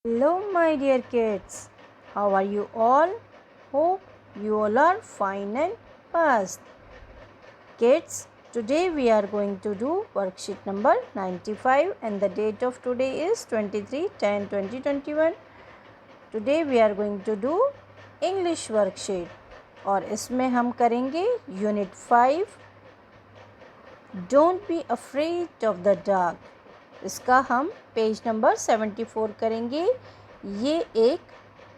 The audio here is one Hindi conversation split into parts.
Hello, my dear kids. How are you all? Hope you all are fine and fast. Kids, today we are going to do worksheet number 95 and the date of today is 23/10/2021. Today we are going to do English worksheet और इसमें हम करेंगे unit 5 Don't be afraid of the dark. इसका हम पेज नंबर 74 करेंगे। ये एक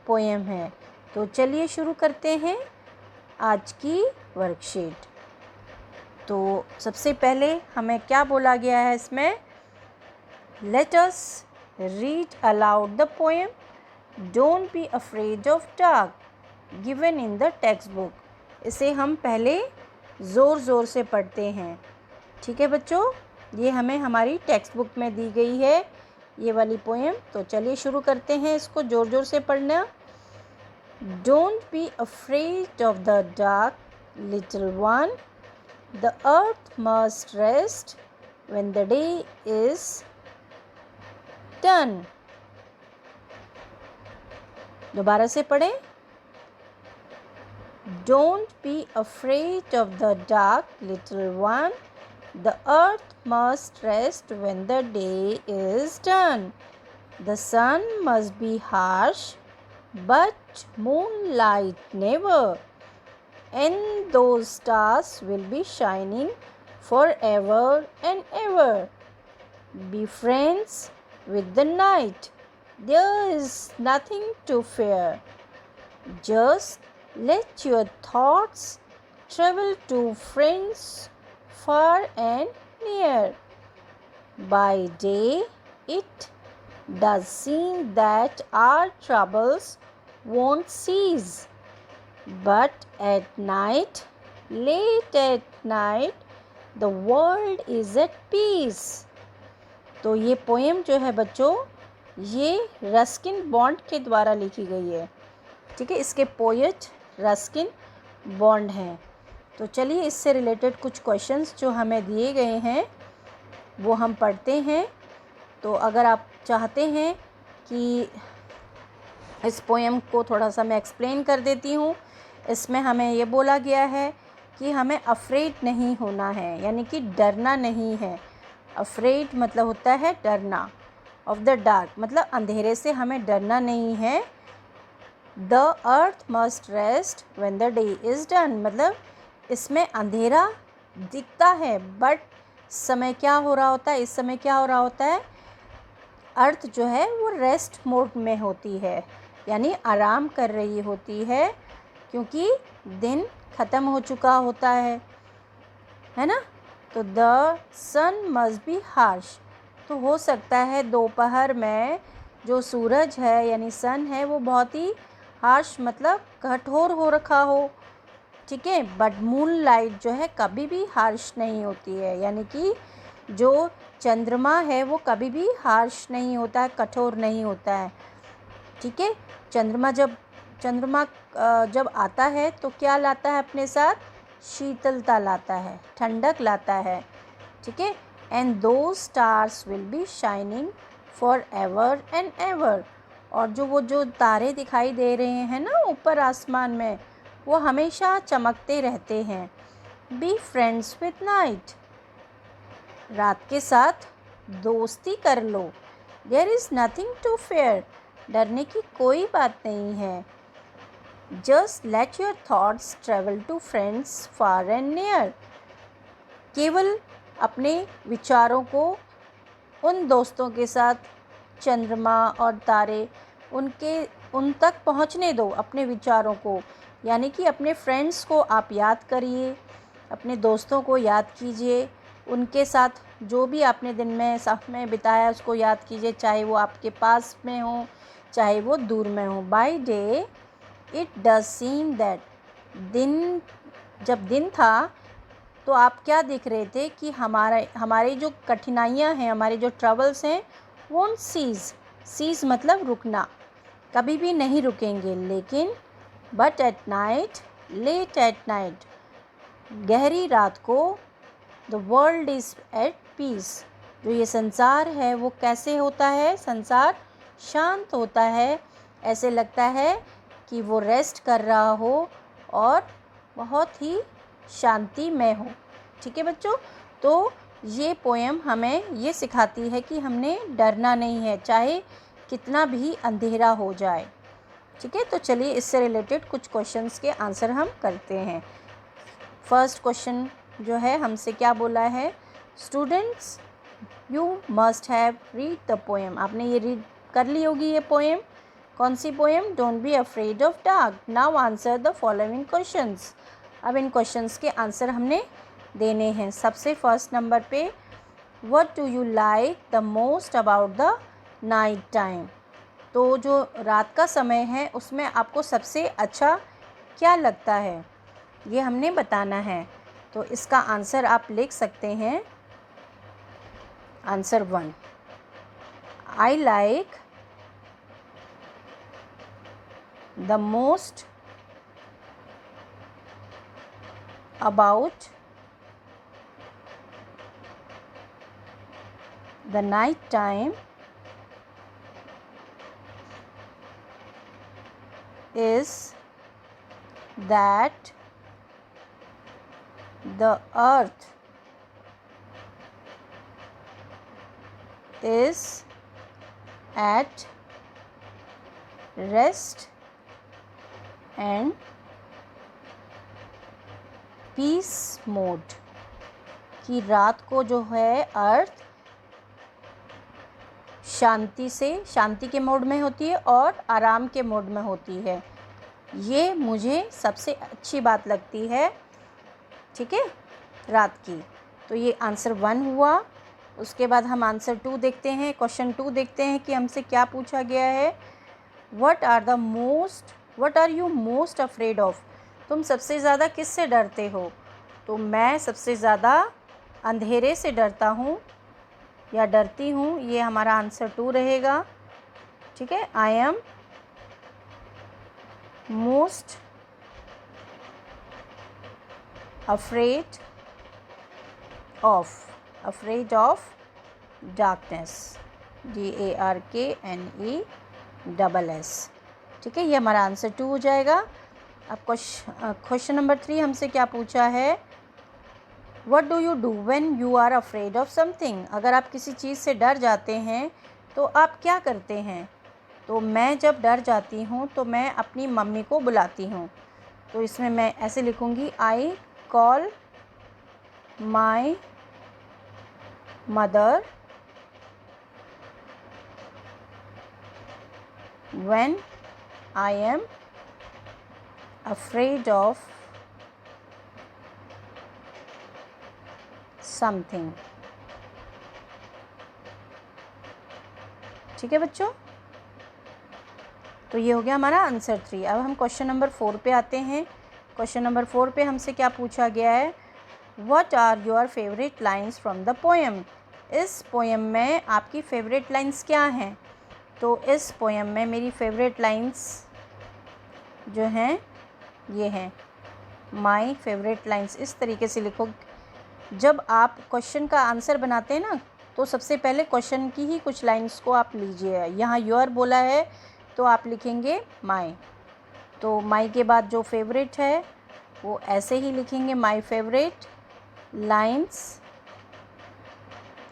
पोएम है। तो चलिए शुरू करते हैं आज की वर्कशीट। तो सबसे पहले हमें क्या बोला गया है इसमें? Let us read aloud the poem don't be afraid of dark given in the text book. इसे हम पहले ज़ोर से पढ़ते हैं। ठीक है बच्चों, ये हमें हमारी टेक्स्ट बुक में दी गई है ये वाली पोएम। तो चलिए शुरू करते हैं इसको ज़ोर से पढ़ना। Don't be afraid of the dark little one, the earth must rest when the day is done. दोबारा से पढ़ें। Don't be afraid of the dark little one, the earth must rest when the day is done. The sun must be harsh, but moonlight never. And those stars will be shining forever and ever. Be friends with the night. There is nothing to fear. Just let your thoughts travel to friends far and near. By day it does seem that our troubles won't cease, but at night, late at night, the world is at peace. तो ये पोएम जो है बच्चों, ये रस्किन बॉन्ड के द्वारा लिखी गई है। ठीक है, इसके पोएट रस्किन बॉन्ड हैं। तो चलिए इससे रिलेटेड कुछ क्वेश्चंस जो हमें दिए गए हैं वो हम पढ़ते हैं। तो अगर आप चाहते हैं कि इस पोएम को थोड़ा सा मैं एक्सप्लेन कर देती हूँ। इसमें हमें ये बोला गया है कि हमें अफ्रेड नहीं होना है, यानी कि डरना नहीं है। अफ्रेड मतलब होता है डरना, ऑफ द डार्क मतलब अंधेरे से हमें डरना नहीं है। The earth must rest when the day is done मतलब इसमें अंधेरा दिखता है, बट समय क्या हो रहा होता है, इस समय क्या हो रहा होता है, अर्थ जो है वो रेस्ट मोड में होती है, यानी आराम कर रही होती है, क्योंकि दिन ख़त्म हो चुका होता है ना। तो the sun must be harsh, तो हो सकता है दोपहर में जो सूरज है यानी सन है वो बहुत ही हार्श मतलब कठोर हो रखा हो। ठीक है, बट मून लाइट जो है कभी भी हार्श नहीं होती है, यानी कि जो चंद्रमा है वो कभी भी हार्श नहीं होता है, कठोर नहीं होता है। ठीक है, चंद्रमा जब आता है तो क्या लाता है अपने साथ? शीतलता लाता है, ठंडक लाता है। ठीक है, एंड दो stars will be shining for ever and ever, और जो तारे दिखाई दे रहे हैं ना ऊपर आसमान में, वो हमेशा चमकते रहते हैं। बी फ्रेंड्स विद नाइट, रात के साथ दोस्ती कर लो। There is nothing to fear, डरने की कोई बात नहीं है। Just let your thoughts travel to friends far and near, केवल अपने विचारों को उन दोस्तों के साथ, चंद्रमा और तारे, उन तक पहुंचने दो अपने विचारों को, यानी कि अपने फ्रेंड्स को आप याद करिए, अपने दोस्तों को याद कीजिए, उनके साथ जो भी आपने दिन में समय बिताया उसको याद कीजिए, चाहे वो आपके पास में हो चाहे वो दूर में हो। By day it does seem that, जब दिन था तो आप क्या देख रहे थे कि हमारी जो कठिनाइयाँ हैं, हमारे जो ट्रबल्स हैं, वोंट सीज मतलब रुकना, कभी भी नहीं रुकेंगे। लेकिन but at night, late at night, गहरी रात को, the world is at peace, जो ये संसार है वो कैसे होता है? संसार शांत होता है, ऐसे लगता है कि वो रेस्ट कर रहा हो और बहुत ही शांतिमय हो। ठीक है बच्चों, तो ये पोएम हमें ये सिखाती है कि हमने डरना नहीं है, चाहे कितना भी अंधेरा हो जाए। ठीक है, तो चलिए इससे रिलेटेड कुछ क्वेश्चंस के आंसर हम करते हैं। फर्स्ट क्वेश्चन जो है हमसे क्या बोला है, students you must have read the poem. आपने ये रीड कर ली होगी ये पोएम। कौन सी poem? Don't be afraid of dark. Now answer the following questions. अब इन क्वेश्चंस के आंसर हमने देने हैं। सबसे फर्स्ट नंबर पे, what do you like the most about the night time. तो जो रात का समय है उसमें आपको सबसे अच्छा क्या लगता है, ये हमने बताना है। तो इसका आंसर आप लिख सकते हैं। Answer 1, I like the most about the night time is that the earth is at rest and peace mode, कि रात को जो है अर्थ शांति के मोड में होती है और आराम के मोड में होती है। ये मुझे सबसे अच्छी बात लगती है, ठीक है, रात की। तो ये आंसर 1 हुआ। उसके बाद हम आंसर 2 देखते हैं। क्वेश्चन 2 देखते हैं कि हमसे क्या पूछा गया है। What are you most afraid of. तुम सबसे ज़्यादा किससे डरते हो? तो मैं सबसे ज़्यादा अंधेरे से डरता हूँ या डरती हूँ। ये हमारा आंसर 2 रहेगा। ठीक है, I am most afraid of darkness, DARKNESS। ठीक है, ये हमारा आंसर 2 हो जाएगा। अब क्वेश्चन नंबर 3 हमसे क्या पूछा है, What do you do when you are afraid of something? अगर आप किसी चीज़ से डर जाते हैं तो आप क्या करते हैं? तो मैं जब डर जाती हूँ तो मैं अपनी मम्मी को बुलाती हूँ। तो इसमें मैं ऐसे लिखूँगी, I call my mother when I am afraid of something। ठीक है बच्चों, तो ये हो गया हमारा आंसर 3। अब हम क्वेश्चन नंबर 4 पे आते हैं। क्वेश्चन नंबर 4 पे हमसे क्या पूछा गया है, what are your favourite lines from the poem. इस पोएम में आपकी फेवरेट लाइन्स क्या हैं? तो इस पोएम में मेरी फेवरेट लाइन्स जो हैं ये हैं। माई फेवरेट लाइन्स इस तरीके से लिखो। जब आप क्वेश्चन का आंसर बनाते हैं ना, तो सबसे पहले क्वेश्चन की ही कुछ लाइन्स को आप लीजिए। यहाँ योर बोला है तो आप लिखेंगे माई। तो माई के बाद जो फेवरेट है वो ऐसे ही लिखेंगे, माई फेवरेट लाइन्स,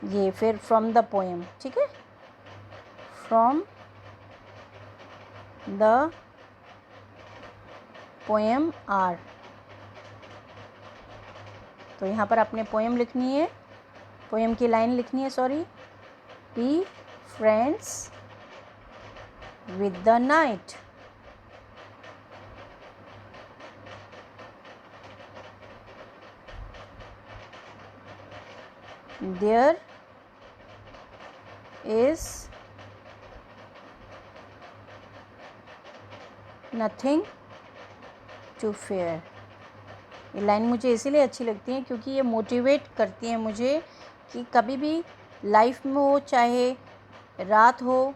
ये फिर फ्रॉम द पोएम। ठीक है, फ्रॉम द पोएम आर। तो यहाँ पर आपने पोएम लिखनी है, पोएम की लाइन लिखनी है, sorry. Be friends with the night. There is nothing to fear. ये लाइन मुझे इसीलिए अच्छी लगती है क्योंकि ये मोटिवेट करती हैं मुझे कि कभी भी लाइफ में हो, चाहे रात हो,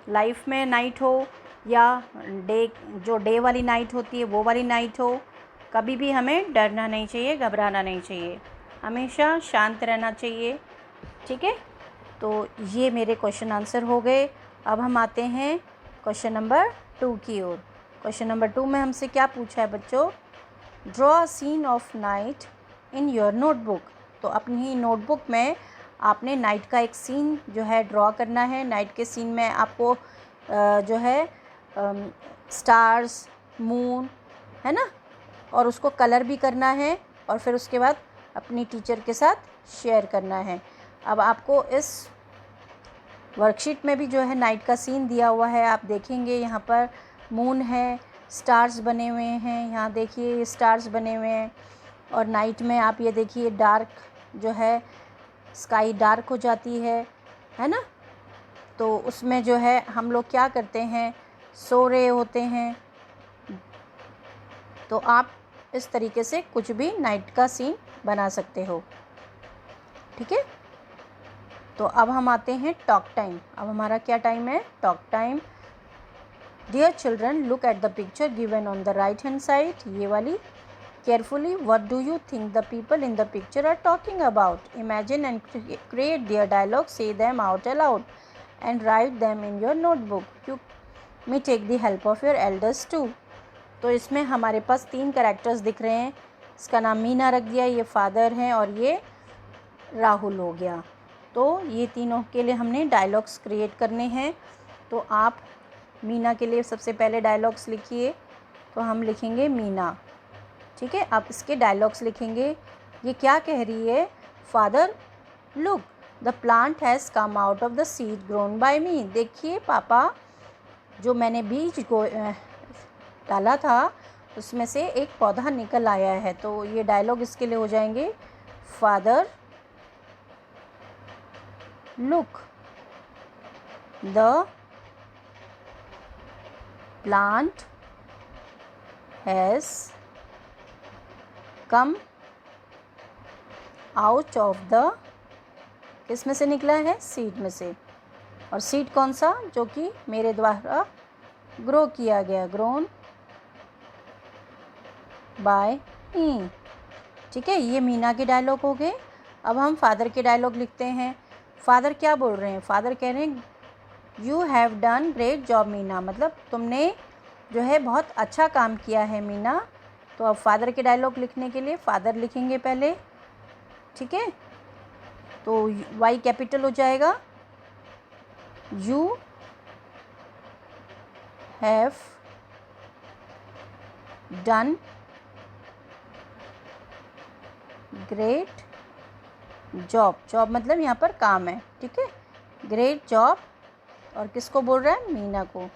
लाइफ में नाइट हो या डे वाली नाइट होती है वो वाली नाइट हो, कभी भी हमें डरना नहीं चाहिए, घबराना नहीं चाहिए, हमेशा शांत रहना चाहिए। ठीक है, तो ये मेरे क्वेश्चन आंसर हो गए। अब हम आते हैं क्वेश्चन नंबर 2 की ओर। क्वेश्चन नंबर 2 में हमसे क्या पूछा है बच्चों? Draw a scene of night in your notebook. तो अपनी नोटबुक में आपने नाइट का एक सीन जो है ड्रॉ करना है। नाइट के सीन में आपको जो है स्टार्स, मून, है ना, और उसको कलर भी करना है और फिर उसके बाद अपनी टीचर के साथ शेयर करना है। अब आपको इस वर्कशीट में भी जो है नाइट का सीन दिया हुआ है। आप देखेंगे यहाँ पर मून है, स्टार्स बने हुए हैं, यहाँ देखिए ये स्टार्स बने हुए हैं। और नाइट में आप ये देखिए डार्क जो है, स्काई डार्क हो जाती है ना। तो उसमें जो है हम लोग क्या करते हैं, सो रहे होते हैं। तो आप इस तरीके से कुछ भी नाइट का सीन बना सकते हो, ठीक है। तो अब हम आते हैं टॉक टाइम। अब हमारा क्या टाइम है? Talk time. Dear children, look at the picture given on the right hand side, ये वाली। Carefully, what do you think the people in the picture are talking about? Imagine and create their dialogue, say them out aloud and write them in your notebook. You may take the help of your elders too. तो इसमें हमारे पास 3 कैरेक्टर्स दिख रहे हैं। इसका नाम मीना रख दिया, ये फादर हैं और ये राहुल हो गया। तो ये तीनों के लिए हमने डायलॉग्स क्रिएट करने हैं। तो आप मीना के लिए सबसे पहले डायलॉग्स लिखिए। तो हम लिखेंगे मीना, ठीक है। आप इसके डायलॉग्स लिखेंगे। ये क्या कह रही है? Father, look, the plant has come out of the seed grown by me. देखिए पापा, जो मैंने बीज को डाला था उसमें से एक पौधा निकल आया है। तो ये डायलॉग इसके लिए हो जाएंगे, father look, the plant has come out of the, किस में से निकला है? सीड में से। और सीड कौन सा? जो कि मेरे द्वारा ग्रो किया गया, ग्रोन बाय मी, ठीक है। ये मीना के डायलॉग हो गए। अब हम फादर के डायलॉग लिखते हैं। फादर क्या बोल रहे हैं? फादर कह रहे हैं, you have done great job Meena, मतलब तुमने जो है बहुत अच्छा काम किया है मीना। तो अब फादर के डायलॉग लिखने के लिए फादर लिखेंगे पहले, ठीक है। तो वाई कैपिटल हो जाएगा, you have done great job. Job मतलब यहाँ पर काम है, ठीक है। ग्रेट जॉब, और किसको बोल रहा है? मीना को।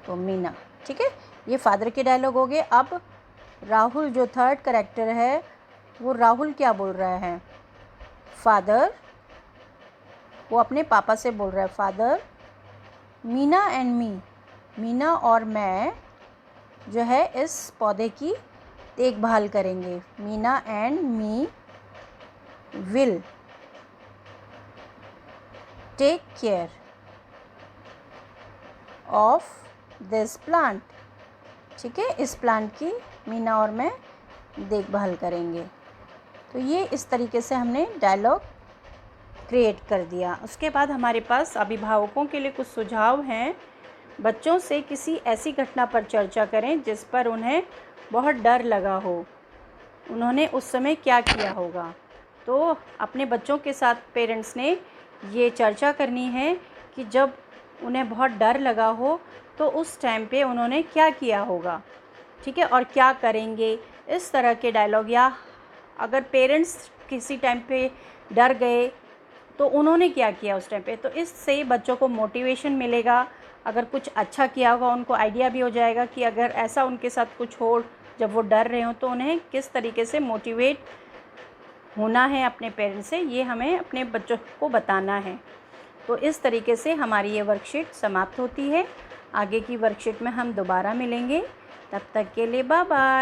तो मीना, ठीक है। ये फादर के डायलॉग हो गए। अब राहुल जो थर्ड कैरेक्टर है, वो राहुल क्या बोल रहा है? फादर, वो अपने पापा से बोल रहा है, father, Meena and me, Meena और मैं जो है इस पौधे की देखभाल करेंगे। Meena and me will take care of this plant, ठीक है। इस प्लांट की मीना और मैं देखभाल करेंगे। तो ये इस तरीके से हमने डायलॉग क्रिएट कर दिया। उसके बाद हमारे पास अभिभावकों के लिए कुछ सुझाव हैं। बच्चों से किसी ऐसी घटना पर चर्चा करें जिस पर उन्हें बहुत डर लगा हो। उन्होंने उस समय क्या किया होगा? तो अपने बच्चों के साथ पेरेंट्स ने ये चर्चा करनी है कि जब उन्हें बहुत डर लगा हो तो उस टाइम पे उन्होंने क्या किया होगा, ठीक है, और क्या करेंगे। इस तरह के डायलॉग, या अगर पेरेंट्स किसी टाइम पे डर गए तो उन्होंने क्या किया उस टाइम पे। तो इससे बच्चों को मोटिवेशन मिलेगा। अगर कुछ अच्छा किया होगा उनको आइडिया भी हो जाएगा कि अगर ऐसा उनके साथ कुछ हो जब वो डर रहे हो तो उन्हें किस तरीके से मोटिवेट होना है अपने पेरेंट्स से, ये हमें अपने बच्चों को बताना है। तो इस तरीके से हमारी ये वर्कशीट समाप्त होती है। आगे की वर्कशीट में हम दोबारा मिलेंगे। तब तक के लिए बाय बाय।